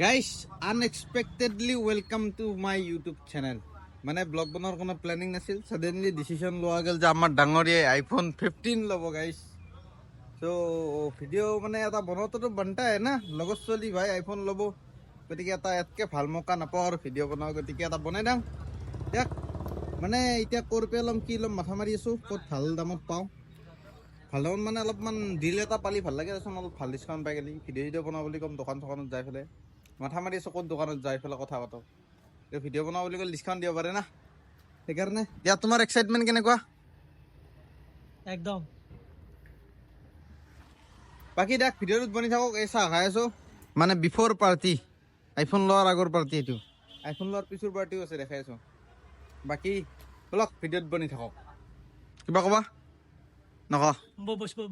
Guys unexpectedly welcome to my YouTube channel মানে blog বনোৱাৰ কোনো প্লেনিং নাছিল সাডেনলি ডিসিশন লোৱা গ'ল যে আমাৰ ডাঙৰীয়ে আইফোন 15 ল'ব গাইস সো ভিডিঅ' মানে এটা বনোৱাটো বনতাই না লগৰ চলি ভাই আইফোন ল'ব গতিকে এটা এতকে ভাল মৌকা নাপাওঁ আৰু ভিডিঅ' বনাওঁ গতিকে এটা বনাই দাম দেখ মানে এতিয়া ক'ৰ পৰা ল'ম কি ল'ম মাথা মাৰি আছোঁ ক'ত ভাল দামত পাওঁ ভাল দামত মানে অলপমান ডিল এটা পালি ভাল লাগে দেচোন অলপ ভাল ডিছকাউণ্ট পাই গ'লি ভিডিঅ' বনাওঁ বুলি ক'ম দোকান চোকানত যাই পেলাই মাথা মাৰি আছোঁ ক'ত দোকানত যাই পেলাই কথা পাতোঁ ভিডিঅ' বনাওঁ বুলি ক'লে ডিছকাউণ্ট দিব পাৰে না সেইকাৰণে দিয়া তোমাৰ এক্সাইটমেণ্ট কেনেকুৱা একদম বাকী দেখ ভিডিঅ'টোত বনি থাকক এই চাহ খাই আছোঁ মানে বিফ'ৰ পাৰ্টি আইফোন লোৱাৰ আগৰ পাৰ্টি এইটো আইফোন লোৱাৰ পিছৰ পাৰ্টিও আছে দেখাই আছোঁ বাকী বলক ভিডিঅ'ত বনি থাকক কিবা ক'বা নকওঁ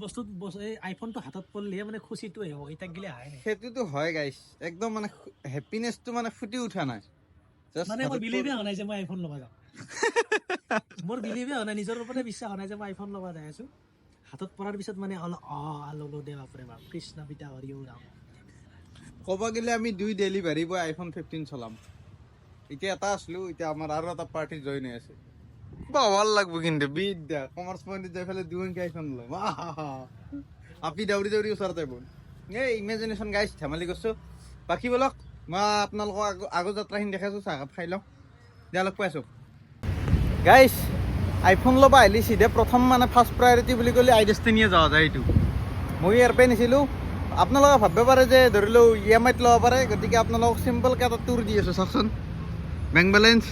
বস্তু এই আইফোনটো হাতত পৰিলেহে মানে খুচিটো আহিব এতিয়া গিলে আহে নাই সেইটোতো হয় গাইছ একদম মানে হেপিনেছটো মানে ফুটি উঠা নাই মানে মোৰ বিলিভে হোৱা নাই যে মই আইফোন ল'ব যাওঁ মোৰ বিলিভে হোৱা নাই নিজৰ ওপৰতে বিশ্বাস হোৱা নাই যে মই আইফোন ল'ব যাই আছোঁ হাতত পৰাৰ পিছত মানে অলপ ল'লো দে বাপৰে বাপ কৃষ্ণ পিতা হৰিও ৰাম ক'ব গ'লে আমি দুই ডেলিভাৰী বয় আইফোন 15 চলাম এতিয়া এটা আছিলোঁ এতিয়া আমাৰ আৰু এটা পাৰ্টি জইন হৈ আছে ভাল লাগব কিন্তু বিদ্যা কমাৰ্চ পইণ্টত যাই পেলাই দুই আইফোন ল'ম আপি দাউৰি দাউৰি ওচৰত আহিব এই ইমেজিনেশ্যন গাইছ ধেমালি কৰিছোঁ বাকী বলক মই আপোনালোকক আগৰ যাত্ৰাখিনি দেখাইছোঁ চাহকাপ খাই লওঁ দিয়া লগ পাইছোঁ গাইছ আইফোন ল'ব আহিলে চিধা প্ৰথম মানে ফাৰ্ষ্ট প্ৰায়ৰিটি বুলি ক'লে আইডেষ্টিনিয়ে যোৱা যায় এইটো মই ইয়াৰ পৰাই নিছিলোঁ আপোনালোকে ভাবিব পাৰে যে ধৰি লওঁ EMIত ল'ব পাৰে গতিকে আপোনালোকক চিম্পলকৈ এটা টুৰ দি আছোঁ চাওকচোন বেংক বেলেঞ্চ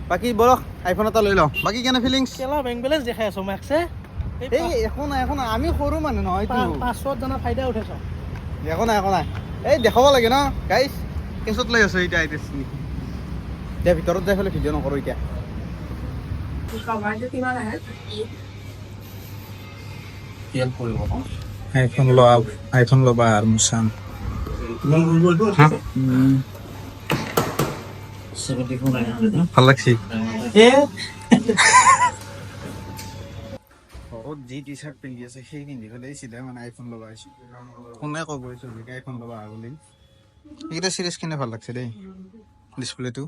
বাকী বলক আইফোন এটা লৈ লওঁ বাকী কেনে ফিলিংছ কেলা বেংক বেলেঞ্চ দেখাই আছোঁ মাকছে এই একো নাই আমি সৰু মানুহ নহয় পাঁচশত জনা ফাইদা উঠাইছ একো নাই এই দেখাব লাগে ন গাইছ কেছত লৈ আছোঁ এতিয়া আইডেষ্টিনি এতিয়া ভিতৰত যাই পেলাই ভিডিঅ' নকৰোঁ এতিয়া আইফোন ল'বা আৰু মুছান ভাল লাগছি যি টি চাৰ্ট পিন্ধি আছে সেই পিন্ধি পেলাই চিধাই মানে আইফোন ল'ব আহিছোঁ কোনে ক'ব চলিকে আইফোন ল'বা বুলি এইকেইটা চিৰিজ কিনে ভাল লাগছে দেই ডিছপ্লেটো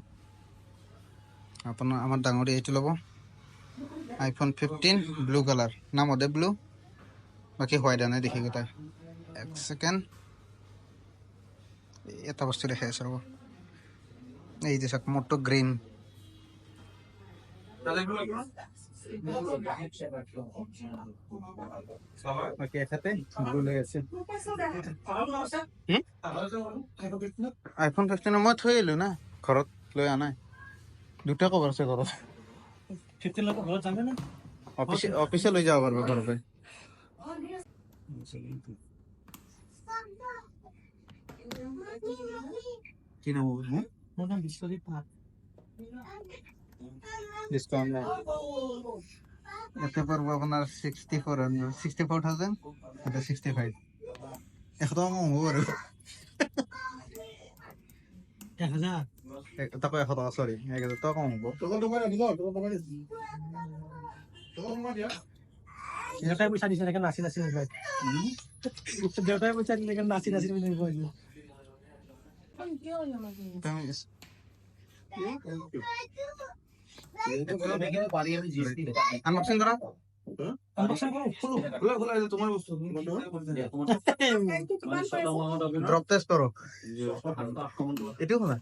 আমাৰ ডাঙৰি এইটো ল'ব আইফোন 15 ব্লু কালাৰ নামতে ব্লু বাকী হোৱাইট আনে দেখি গোটাই এক ছেকেণ্ড এটা বস্তু দেখাই আছে ৰ'ব এই যে চাওক মোটো গ্ৰীণ আইফোন 15 মই থৈ আহিলোঁ না ঘৰত লৈ অহা নাই দুটা কভাৰ আছে ঘৰত 15 লাখ ঘৰত যাবে না অফিচে লৈ যাব পাৰিব ঘৰৰ পৰা কি নাম হ'ব মোৰ নাম বিশ্বজিৎ পাঠ ডিছকাউণ্ট নাই ইয়াতে পৰিব আপোনাৰ 64,000 এটা 65 100 টকা কম হ'ব বাৰু 1000 তাকো 100 টকা চৰি 1000 টকা কম হ'ব দেউতাই পইচা দিছে এনেকৈ নাচি দেউতাই পইচা দিলে নাচি আনবক্সিং কৰা ড্ৰপ টেষ্ট কৰক এইটো খোলা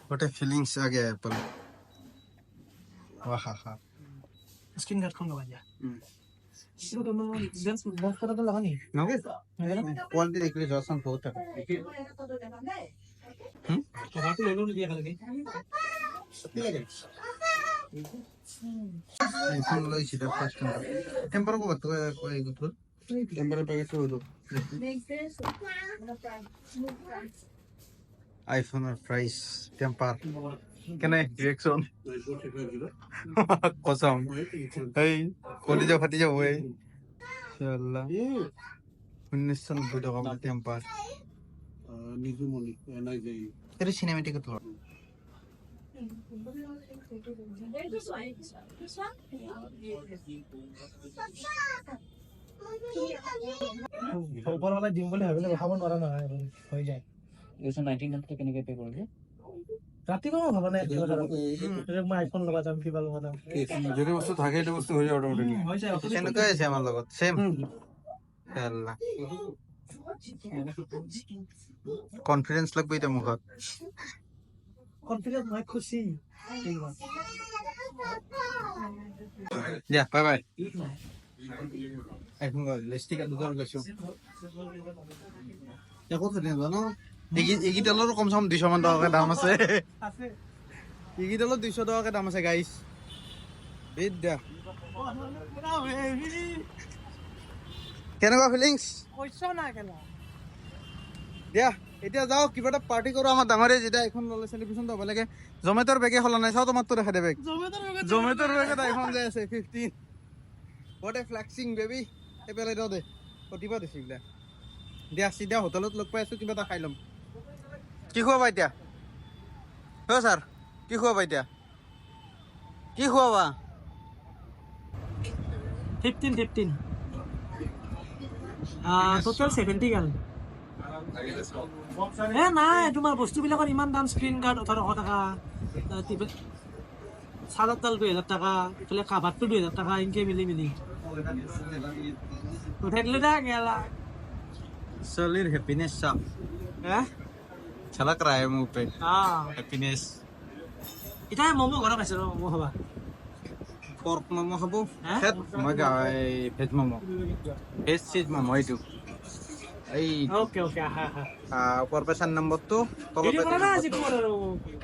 What a feelings आ गया एप्पल वाह हा स्क्रीन गार्ड खोल लगा इसको तो मैं लेंस करा तो लगा नहीं नोगे क्वालिटी देख लीजिए जॉसन बहुत है तो हाथ ले लो दिया लगे सत्य लगे আইফোন লৈছি দা ফার্স্ট টেম্পার কত কই গত টেম্পার প্যাকেজ হলো আইফোনের প্রাইস টেম্পার কেনে রিঅ্যাকশন কসম এই কলিজা ফাটি যাব এই ইনশাআল্লাহ 1990 টাকা মানে টেম্পার নিজু মনি নাই যাই এর সিনেমেটিক তো ওপৰৱালা দিম বুলি ভাবিলে ৰখাব নোৱাৰা নহয় হৈ যায় 19 কেনেকে পে কৰিলে ৰাতিপুৱা মই ভবা নাই মই আইফোন লগাই যাম কিবা লগাই যাম যদি বস্তু থাকে সেইটো বস্তু হৈ যায় অটোমেটিক হৈ যায় সেনেকুৱাই আছে আমাৰ লগত সেম ইনশাআল্লাহ কনফিডেন্স লাগবে এটা মুখত কনফিডেন্স মই খুশি যা বাই বাই আইফোন লিস্টিক আর দুজন গেছো দেখো তো জানো ইগিটালর কম সম 200 মান টাকা দাম আছে ইগিটালর 200 টাকা দাম আছে গাইস বিদ্যা কেনেকুৱা ফিলিংস কৈছো না কেলা দিয়া এতিয়া যাও কিবা এটা পাৰ্টি কৰো আমাৰ ডাঙৰে যেটা এখন ললে সেলিব্ৰেশন হ'ব লাগে জমেটৰ বেগে হলা নাই চাও তোমাৰ তো দেখা দেবে জমেটৰ বেগে আইফোন যাই আছে 15 what a flexing baby এ পেলাই দাও দে কতিবা দিছিলা দিয়া সিধা হোটেলত লগ পাই আছো কিবা এটা খাই লম কি খুৱাবা এতিয়া ও স্যাৰ কি খুৱাবা এতিয়া কি খুৱাবা 15 টোটাল 70 গাল নাই তোমাৰ বস্তুবিলাকৰ ইমান দাম স্ক্ৰীন গাৰ্ড 1800 টকা চাৰ্জাৰডাল 2000 টকা ইফালে কাভাৰটো 2000 টকা ইনকে মিলি উঠাই দিলে দা গেলা सोलिर हैप्पीनेस सा छलक रहा है मुंह पे हैप्पीनेस এটা মমো ঘৰত আছে মমো খাবা pork momo খাবো হেড মই গাই ভেজ momo ভেজ চিজ momo এইটো এই ওকে ওপৰ পে 4 নম্বৰ তো তলত ভিডিঅ' কৰা না আজি তোমাৰ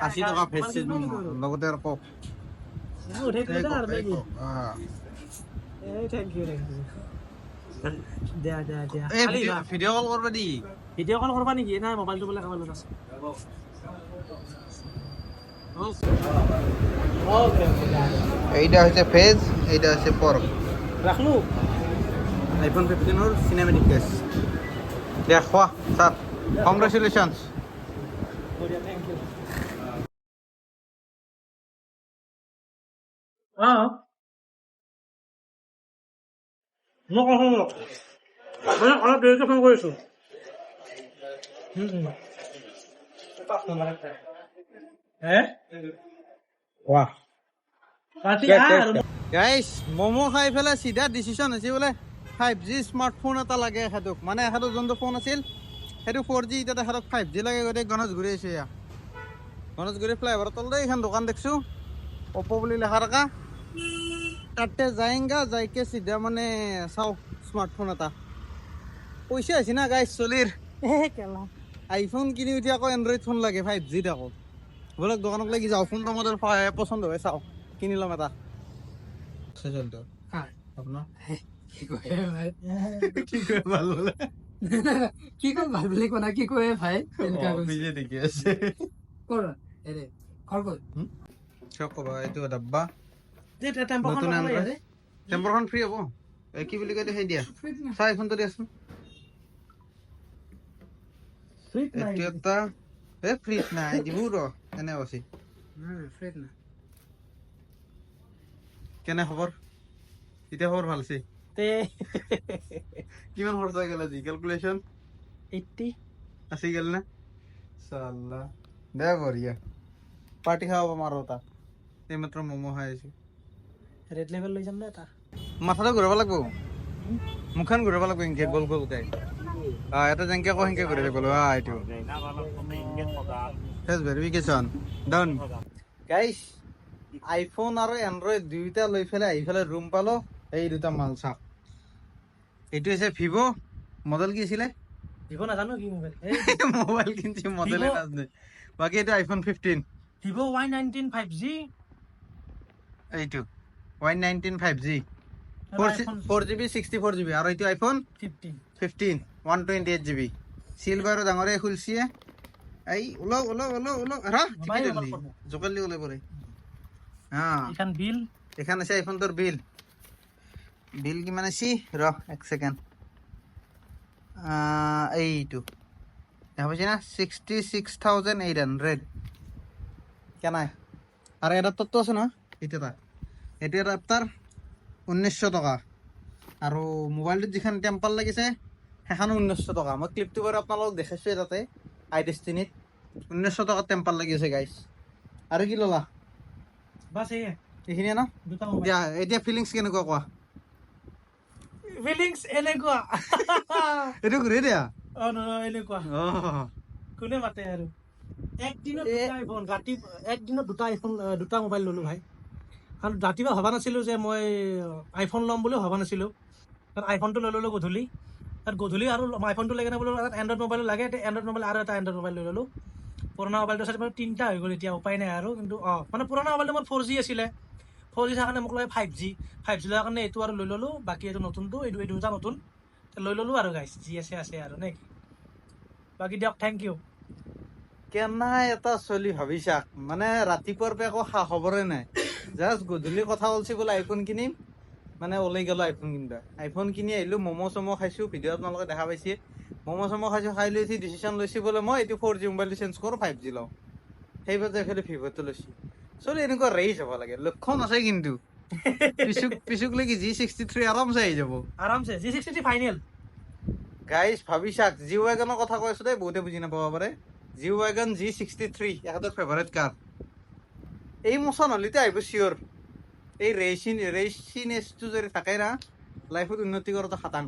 80 টকা ভেজ চিজ momo লগতে আৰু কক উঠাই দিলে দা আৰু নেকি থ্যাংক ইউ দিয়া এই ভিডিঅ' কল কৰবা দি ভিডিঅ' কল কৰবা নেকি নাই মোবাইলটো বোলে কাবালত আছে এইটা হচ্ছে ভেজ এইটা হচ্ছে পর্ক রাখলো আইফোন 15 এর সিনেমেটিক কেস দেখো স্যার কংগ্রেচুলেশনস থ্যাংক ইউ মই অলপ দেৰিকে ফোন কৰিছো वाह ৰাতি গাইস মোমো খাই ফেলে সিধা ডিসিশন আছে বলে 5G স্মার্টফোন এটা লাগে এখাদক মানে এখাদক যোনটো ফোন আছিল সেইটো 4G এটা এখাদক 5G লাগে গতে গণেশগুৰি আছে ইয়া গণেশগুৰি ফ্লাইওভার তলতে এখন দোকান দেখছো ওপো বুলি লেখা রাখা তাতে যাইঙ্গা যাইকে সিধা মানে চাও স্মার্টফোন এটা পয়সা আছে না গাইস চলির কেলা আইফোন কিনি উঠি আকৌ এন্ড্ৰইড ফোন লাগে 5G দেখো বলক দোকানক লাগি যাও ফোনটা মডেল পছন্দ হয় চাও কিনি লম এটা চলতো আপনার কি কয় কি করে ভালো বলে কি কয় ভাবিলে কোনা কি কয় ভাই এনেকা বিজে দেখি আছে কৰ এৰে কৰ কৰ সব কবা এইটো ডাব্বা যে টেম্পাৰখন নতুন লগাব লাগে এন্ড্ৰইড টেম্পাৰখন ফ্ৰী হ'ব এই কি বুলি কয় সেই দিয়া চাই ফোনটো দিয়াচোন ফ্ৰীত নাই এইটো এটা ফ্ৰী নাই দিব ৰ এনে আছে ফ্ৰেড না কেনে খবৰ এতিয়া খবৰ ভাল আছে তে কিমান খৰচা গেল আজি ক্যালকুলেশন 80 আসি গেল না সাল্লা দে বঢ়িয়া পার্টি খাওয়াবো মারো তা এই মাত্র মোমো খাই আছি ৰেড লেভেল লৈ যাম দে এটা মাথাটা ঘূৰাব লাগব মুখখন ঘূৰাব লাগব ইনকে গোল গোল কাই এটা যেনকে কো হেনকে ঘূৰি গ'লো এইটো has verification done guys iPhone আৰু এন্ড্ৰইড দুইটা লৈ ফেলে আহি ফেলে ৰুম পালো এই দুটা মাল চাওক এইটো হৈছে ভিভো মডেল কি আছিলে দিব নাজানো কি মোবাইল মোবাইল কিনছি মডেলে নাজানে বাকি এটা আইফোন 15 ভিভো Y19 5G এইটো Y19 5G আৰু iPhone 4GB 64GB আৰু এইটো আইফোন 15 15 128GB চিলভাৰ ডাঙৰে খুলছিয়ে এই ওলাও মোবাইল ওলাব পৰব। জোকালি ওলাই পৰে হা এইখান বিল এখানে আছে আইফোনটোৰ বিল কিমান আছে এক ছেকেণ্ড এইটো দেখা পাইছে না 66,800 কেনাই আৰু এডাপ্টাৰটো আছে না এইটো এডাপ্টাৰ 1900 টকা আৰু মোবাইলটোত যিখন টেম্পাৰ লাগিছে সেইখনো 1900 টকা মই ক্লিপটো বাৰু আপোনালোকক দেখাইছোৱে তাতে iDestiny 1900 টকাত টেম্পাৰ লাগিছে গাইছ আৰু কি ল'লা বাছ এই এইখিনিয়ে ন দুটা মোবাইল এতিয়া ফিলিংছ কেনেকুৱা কোৱা ফিলিংছ এনেকুৱা এইটো ঘূৰি দিয়া এনেকুৱা অঁ কোনে মাতে আৰু একদিনত দুটা আইফোন একদিনত দুটা মোবাইল ল'লোঁ ভাই কাৰণ ৰাতিপুৱা ভবা নাছিলোঁ যে মই আইফোন ল'ম বুলিও ভবা নাছিলোঁ কাৰণ আইফোনটো লৈ ল'লোঁ গধূলি তাত গধূলি আৰু আইফোনটো লাগে বোলো এণ্ড্ৰইড মোবাইলো লাগে এণ্ড্ৰইড মোবাইল আৰু এটা এণ্ড্ৰইড মোবাইল লৈ ল'লোঁ পুৰণা মোবাইলটো চাই বাৰু 3টা হৈ গ'ল এতিয়া উপায় নাই আৰু কিন্তু মানে পুৰণা মোবাইলটো মোৰ 4G আছিলে 4G থকাৰ কাৰণে মোক লাগে 5G লোৱাৰ কাৰণে এইটো আৰু লৈ ল'লোঁ বাকী এইটো নতুনটো এইটো দুটা নতুন লৈ ল'লোঁ আৰু গাইছ যি আছে আৰু নে কি বাকী দিয়ক থেংক ইউ কেনাই এটা চলি ভাবিছা মানে ৰাতিপুৱাৰ পৰা একো খা খবৰে নাই জাষ্ট গধূলি কথা ওলছি বোলে আইফোন কিনিম মানে ওলাই গ'লো আইফোন কিনিবা আইফোন কিনি আহিলোঁ ম'ম' চম' খাইছোঁ ভিডিঅ' আপোনালোকে দেখা পাইছে ম'ম' চম' খাইছোঁ খাই লৈ উঠি ডিচিশ্যন লৈছোঁ বোলে মই এইটো 4G মোবাইলটো চেঞ্জ কৰোঁ 5G লওঁ সেইবাৰ যাই ফেলে ভিভ'টো লৈছোঁ চলি এনেকুৱা ৰেইজ হ'ব লাগে লক্ষণ আছে কিন্তু পিছুক লৈকে G63 আৰামছে আহি যাব আৰামছে G63 ফাইনেল গাইজ ভাবিছা জি ৱেগনৰ কথা কৈ আছোঁ দেই বহুতে বুজি নাপাব পাৰে জি ৱেগন G63 এখেতৰ ফেভাৰেট কাৰ এই মোচন হ'লিতে আহিব চিয়'ৰ এই ৰেচিনেছটো যদি থাকে না লাইফত উন্নতি কৰাটো খাটাং